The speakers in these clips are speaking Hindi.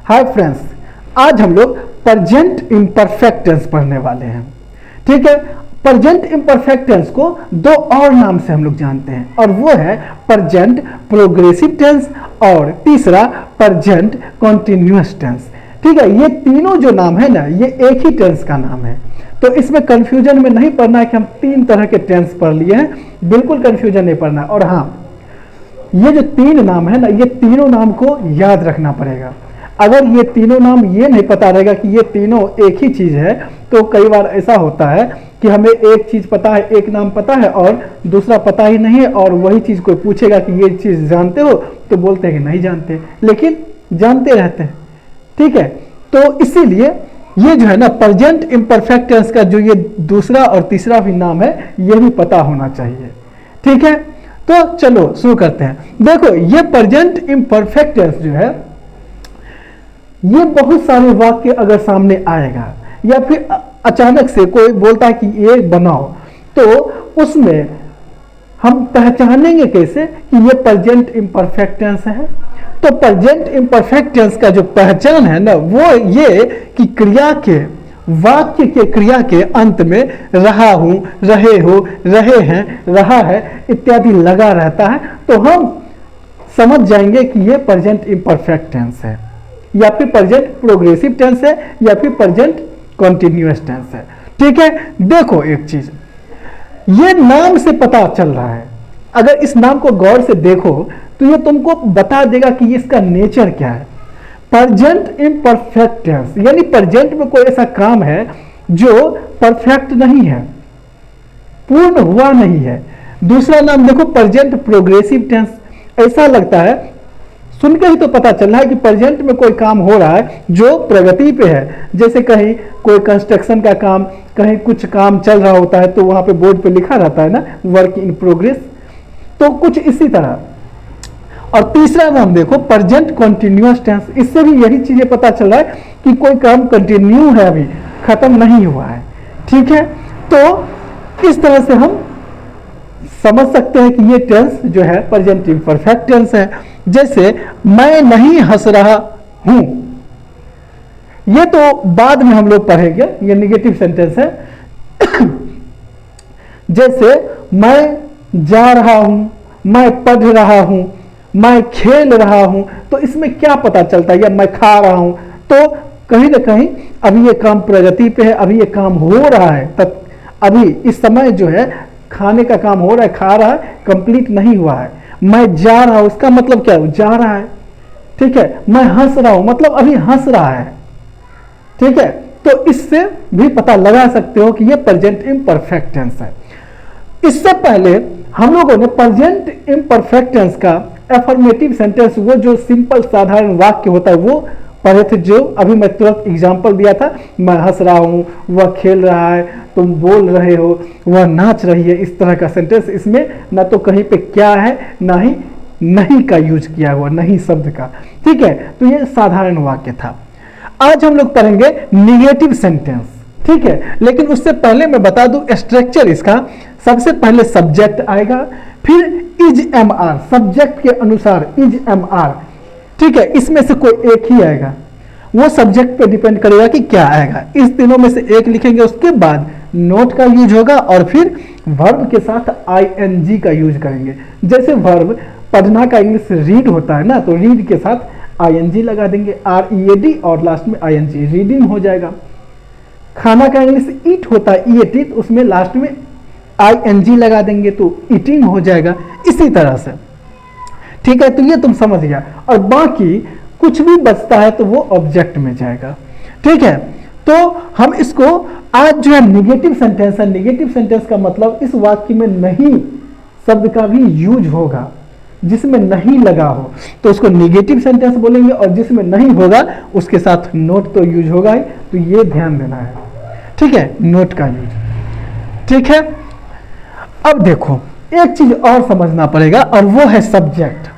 हाय फ्रेंड्स, आज हम लोग प्रेजेंट इम्परफेक्ट टेंस पढ़ने वाले हैं। ठीक है, प्रेजेंट इम्परफेक्ट टेंस को दो और नाम से हम लोग जानते हैं और वो है प्रेजेंट प्रोग्रेसिव टेंस और तीसरा प्रेजेंट कॉन्टिन्यूअस टेंस। ठीक है, ये तीनों जो नाम है ना, ये एक ही टेंस का नाम है, तो इसमें कंफ्यूजन में नहीं पड़ना है कि हम तीन तरह के टेंस पढ़ लिए हैं, बिल्कुल कंफ्यूजन नहीं पड़ना। और हाँ, ये जो तीन नाम है ना, ये तीनों नाम को याद रखना पड़ेगा। अगर ये तीनों नाम ये नहीं पता रहेगा कि ये तीनों एक ही चीज है, तो कई बार ऐसा होता है कि हमें एक चीज पता है, एक नाम पता है और दूसरा पता ही नहीं है, और वही चीज कोई पूछेगा कि ये चीज जानते हो, तो बोलते हैं कि नहीं जानते, लेकिन जानते रहते हैं। ठीक है, तो इसीलिए ये जो है ना प्रेजेंट इम्परफेक्ट टेंस का जो ये दूसरा और तीसरा भी नाम है, ये भी पता होना चाहिए। ठीक है, तो चलो शुरू करते हैं। देखो, ये प्रेजेंट इम्परफेक्ट टेंस जो है, ये बहुत सारे वाक्य अगर सामने आएगा या फिर अचानक से कोई बोलता है कि ये बनाओ, तो उसमें हम पहचानेंगे कैसे कि ये प्रेजेंट इम्परफेक्ट टेंस है। तो प्रेजेंट इम्परफेक्ट टेंस का जो पहचान है ना, वो ये कि क्रिया के, वाक्य के क्रिया के अंत में रहा हूं, रहे हो, रहे हैं, रहा है इत्यादि लगा रहता है, तो हम समझ जाएंगे कि ये प्रेजेंट इम्परफेक्ट टेंस है, या फिर प्रेजेंट प्रोग्रेसिव टेंस है, या फिर प्रेजेंट कॉन्टिन्यूअस टेंस है। ठीक है, देखो एक चीज, ये नाम से पता चल रहा है। अगर इस नाम को गौर से देखो तो ये तुमको बता देगा कि इसका नेचर क्या है। प्रेजेंट इम्परफेक्ट टेंस यानी प्रेजेंट में कोई ऐसा काम है जो परफेक्ट नहीं है, पूर्ण हुआ नहीं है। दूसरा नाम देखो प्रेजेंट प्रोग्रेसिव टेंस। ऐसा लगता है, सुन के ही तो पता चल रहा है कि प्रेजेंट में कोई काम हो रहा है जो प्रगति पे है। जैसे कहीं कोई कंस्ट्रक्शन का काम, कहीं कुछ काम चल रहा होता है तो वहां पे बोर्ड पे लिखा रहता है ना, वर्क इन प्रोग्रेस, तो कुछ इसी तरह। और तीसरा नाम देखो प्रेजेंट कॉन्टिन्यूअस टेंस। इससे भी यही चीजें पता चल रहा है कि कोई काम कंटिन्यू है, अभी खत्म नहीं हुआ है। ठीक है, तो इस तरह से हम समझ सकते हैं कि ये टेंस जो है प्रेजेंट इम्परफेक्ट टेंस है। जैसे मैं नहीं हंस रहा हूं, ये तो बाद में हम लोग पढ़ेंगे, ये निगेटिव सेंटेंस है। जैसे मैं जा रहा हूं, मैं पढ़ रहा हूं, मैं खेल रहा हूं, तो इसमें क्या पता चलता है, या मैं खा रहा हूं, तो कहीं ना कहीं अभी ये काम प्रगति पे है, अभी ये काम हो रहा है, तब अभी इस समय जो है खाने का काम हो रहा है, खा रहा है, कंप्लीट नहीं हुआ है। मैं जा रहा हूं, उसका मतलब क्या है, जा रहा है। ठीक है, मैं हंस रहा हूं, मतलब अभी हंस रहा है। ठीक है, तो इससे भी पता लगा सकते हो कि ये प्रेजेंट इम्परफेक्ट टेंस है। इससे पहले हम लोगों ने प्रेजेंट इम्परफेक्ट टेंस का एफर्मेटिव सेंटेंस, वो जो सिंपल साधारण वाक्य होता है, वो पढ़े थे, जो अभी मैं तुरंत एग्जांपल दिया था। मैं हंस रहा हूं, वह खेल रहा है, तुम बोल रहे हो, वह नाच रही है, इस तरह का सेंटेंस। इसमें ना तो कहीं पे क्या है, ना ही नहीं का यूज किया हुआ, नहीं शब्द का। ठीक है, तो ये साधारण वाक्य था। आज हम लोग पढ़ेंगे निगेटिव सेंटेंस। ठीक है, लेकिन उससे पहले मैं बता दूं स्ट्रक्चर इसका। सबसे पहले सब्जेक्ट आएगा, फिर इज एम आर, सब्जेक्ट के अनुसार इज एम आर। ठीक है, इसमें से कोई एक ही आएगा, वो सब्जेक्ट पे डिपेंड करेगा कि क्या आएगा। इस तीनों में से एक लिखेंगे, उसके बाद नोट का यूज होगा, और फिर वर्ब के साथ आईएनजी का यूज करेंगे। जैसे वर्ब पढ़ना का इंग्लिश रीड होता है ना, तो रीड के साथ आईएनजी लगा देंगे, READ, और लास्ट में आईएनजी, रीडिंग हो जाएगा। खाना का इंग्लिश ईट होता है, EAT, तो उसमें लास्ट में आईएनजी लगा देंगे तो ईटिंग हो जाएगा। इसी तरह से। ठीक है, तो ये तुम समझ गया, और बाकी कुछ भी बचता है तो वो ऑब्जेक्ट में जाएगा। ठीक है, तो हम इसको आज जो है निगेटिव सेंटेंस है। निगेटिव सेंटेंस का मतलब इस वाक्य में नहीं शब्द का भी यूज होगा, जिसमें नहीं लगा हो तो उसको निगेटिव सेंटेंस बोलेंगे, और जिसमें नहीं होगा उसके साथ नोट तो यूज होगा ही, तो ये ध्यान देना है। ठीक है, नोट का यूज। ठीक है, अब देखो एक चीज और समझना पड़ेगा, और वो है सब्जेक्ट।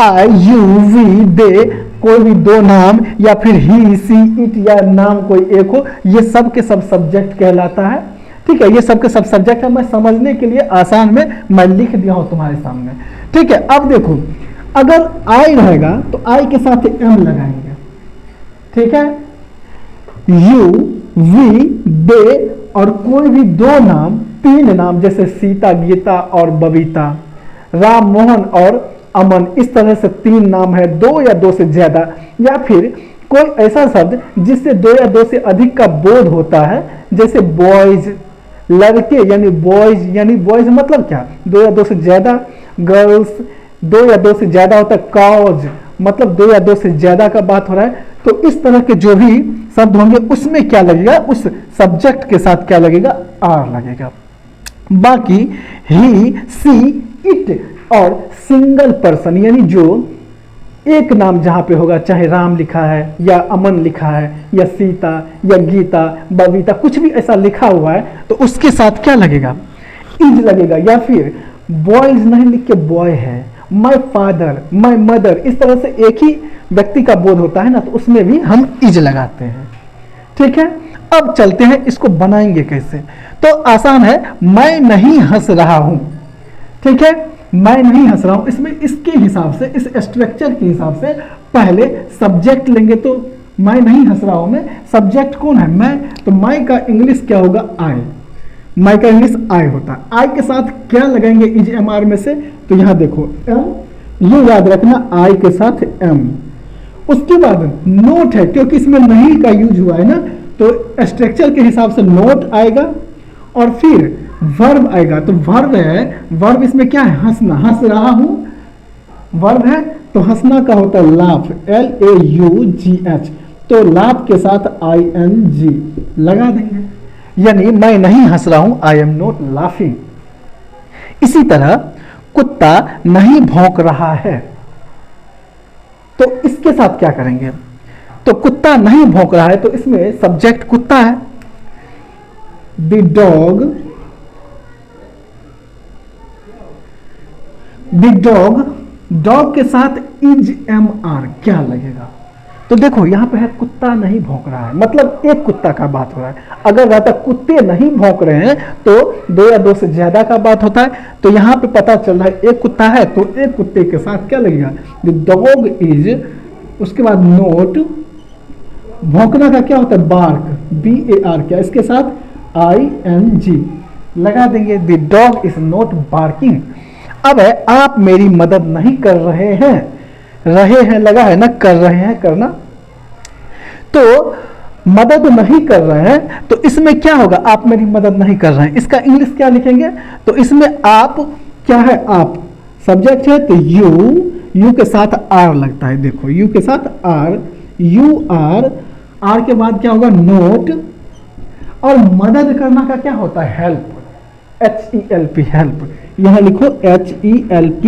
आई, यू, वी, दे, कोई भी दो नाम, या फिर ही, सी, इट, या नाम कोई एक हो, ये सब के सब सब्जेक्ट कहलाता है। ठीक है, ये सब के सब सब्जेक्ट है। मैं समझने के लिए आसान में मैं लिख दिया हूं तुम्हारे सामने। ठीक है, अब देखो, अगर आई रहेगा तो आई के साथ एम लगाएंगे, ठीक है, यू, वी, दे और कोई भी दो नाम, तीन नाम जैसे सीता, गीता और बबीता, राम, मोहन और अमन, इस तरह से तीन नाम है, दो या दो से ज्यादा, या फिर कोई ऐसा शब्द जिससे दो या दो से अधिक का बोध होता है, जैसे बॉयज, लड़के यानी बॉयज मतलब क्या, दो या दो से ज्यादा, गर्ल्स दो या दो से ज्यादा होता है, काउज मतलब दो या दो से ज्यादा का बात हो रहा है। तो इस तरह के जो भी शब्द होंगे उसमें क्या लगेगा, उस सब्जेक्ट के साथ क्या लगेगा, आर लगेगा। बाकी ही, सी, इट और सिंगल पर्सन यानी जो एक नाम जहां पे होगा, चाहे राम लिखा है या अमन लिखा है या सीता या गीता, बबीता, कुछ भी ऐसा लिखा हुआ है, तो उसके साथ क्या लगेगा, इज लगेगा। या फिर बॉयज नहीं लिख के बॉय है, माई फादर, माई मदर, इस तरह से एक ही व्यक्ति का बोध होता है ना, तो उसमें भी हम इज लगाते हैं। ठीक है, अब चलते हैं इसको बनाएंगे कैसे। तो आसान है, मैं नहीं हंस रहा हूं। ठीक है, मैं नहीं हंस रहा हूं, इसमें इसके हिसाब से, इस स्ट्रक्चर के हिसाब से पहले सब्जेक्ट लेंगे। तो मैं नहीं हंस रहा हूं में सब्जेक्ट कौन है, मैं, तो मैं का इंग्लिश क्या होगा, आई। मैं का इंग्लिश आई होता है। आई के साथ क्या लगाएंगे इज एम आर में से, तो यहां देखो एम, ये याद रखना, आई के साथ एम। उसके बाद नोट है, क्योंकि इसमें नहीं का यूज हुआ है ना, तो स्ट्रक्चर के हिसाब से नोट आएगा। और फिर वर्ब आएगा, तो वर्ब है, वर्ब इसमें क्या है, हंसना, हंस रहा हूं वर्ब है, तो हंसना का होता है लाफ, LAUGH, तो लाफ के साथ ING लगा देंगे, यानी मैं नहीं हंस रहा हूं, आई एम नॉट लाफिंग। इसी तरह कुत्ता नहीं भौंक रहा है, तो इसके साथ क्या करेंगे, तो कुत्ता नहीं भौंक रहा है, तो इसमें सब्जेक्ट कुत्ता है, द डॉग, डॉग के साथ इज एम आर क्या लगेगा, तो देखो यहां पे है कुत्ता नहीं भौंक रहा है, मतलब एक कुत्ता का बात हो रहा है। अगर रहता कुत्ते नहीं भौंक रहे हैं तो दो या दो से ज्यादा का बात होता है। तो यहां पे पता चल रहा है एक कुत्ता है, तो एक कुत्ते के साथ क्या लगेगा, द डॉग इज, उसके बाद नोट, भौंकना का क्या होता है, बार्क, BAR, क्या इसके साथ ING लगा देंगे, the dog is not barking. अब है आप मेरी मदद नहीं कर रहे हैं लगा है ना, कर रहे हैं करना, तो मदद नहीं कर रहे हैं, तो इसमें क्या होगा, आप मेरी मदद नहीं कर रहे हैं, इसका इंग्लिश क्या लिखेंगे, तो इसमें आप क्या है, आप सब्जेक्ट है, तो यू के साथ आर लगता है, देखो यू के साथ आर, आर के बाद क्या होगा, नोट, और मदद करना का क्या होता है, हेल्प, HELP, हेल्प, यहां लिखो HELP,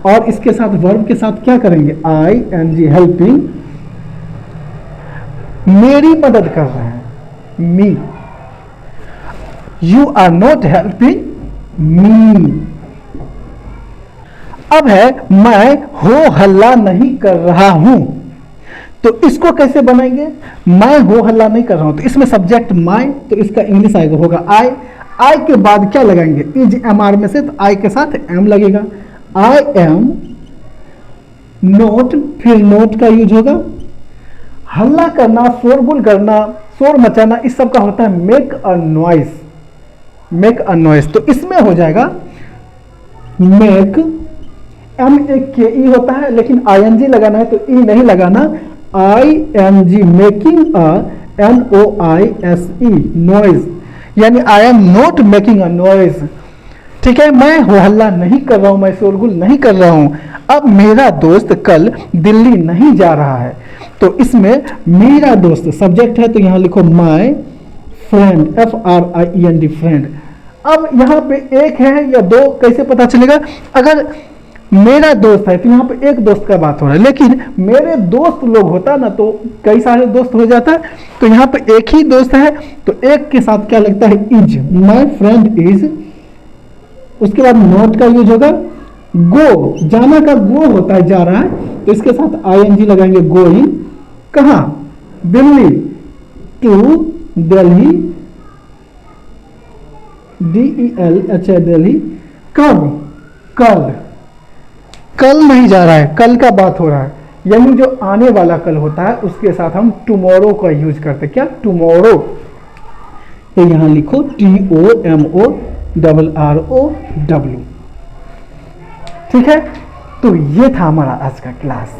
और इसके साथ वर्ब के साथ क्या करेंगे, ING, हेल्पिंग, मेरी मदद कर रहे हैं, me, you are not helping me. अब है मैं हो हल्ला नहीं कर रहा हूं, तो इसको कैसे बनाएंगे, मैं हो हल्ला नहीं कर रहा हूं, तो इसमें सब्जेक्ट माई, तो इसका इंग्लिश आएगा होगा आई के बाद क्या लगाएंगे, इज एम आर में से, तो आई के साथ एम लगेगा, आई एम नोट, फिर नोट का यूज होगा, हल्ला करना, शोरगुल करना, शोर मचाना, इस सब का होता है make a noise, make a noise, तो इसमें हो जाएगा मेक, MEKE होता है, लेकिन ING लगाना है तो ई नहीं लगाना, ING, making a NOISE, noise, यानी I am not making a noise. ठीक है, मैं हो हल्ला नहीं कर रहा हूं, मैं शोरगुल नहीं कर रहा हूं। अब मेरा दोस्त कल दिल्ली नहीं जा रहा है, तो इसमें मेरा दोस्त सब्जेक्ट है, तो यहां लिखो माई फ्रेंड, FRIEND, फ्रेंड। अब यहां पे एक है या दो कैसे पता चलेगा, अगर मेरा दोस्त है तो यहाँ पे एक दोस्त का बात हो रहा है, लेकिन मेरे दोस्त लोग होता ना तो कई सारे दोस्त हो जाता है, तो यहाँ पे एक ही दोस्त है, तो एक के साथ क्या लगता है, इज, माई फ्रेंड इज, उसके बाद नॉट का यूज होगा, गो, जाना का गो होता है, जा रहा है, तो इसके साथ ING लगाएंगे, गोइंग, कहाँ, दिल्ली, टू दिल्ली, DELH, दिल्ली, कब, कल, कल नहीं जा रहा है, कल का बात हो रहा है, यानी जो आने वाला कल होता है उसके साथ हम टुमारो का यूज करते हैं। क्या? टुमारो। तो यहां लिखो TOMORROW। ठीक है, तो ये था हमारा आज का क्लास।